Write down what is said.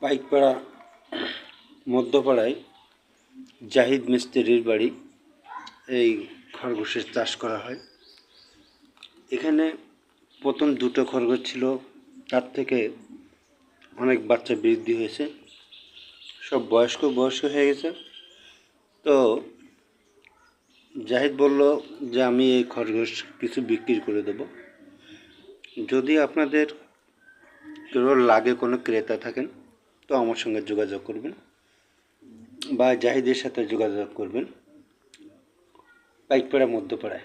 পাইকপাড়া মধ্যপাড়ায় জাহিদ মিস্ত্রির বাড়ি। এই খরগোশের চাষ করা হয়। এখানে প্রথম দুটো খরগোশ ছিল, তার থেকে অনেক বাচ্চা বৃদ্ধি হয়েছে, সব বয়স্ক হয়ে গেছে। তো জাহিদ বলল যে আমি এই খরগোশ কিছু বিক্রি করে দেব, যদি আপনাদের কেউ লাগে কোনো ক্রেতা থাকেন তো আমার সঙ্গে যোগাযোগ করবেন বা জাহিদের সাথে যোগাযোগ করবেন। পাইকপাড়া মধ্যপাড়ায়।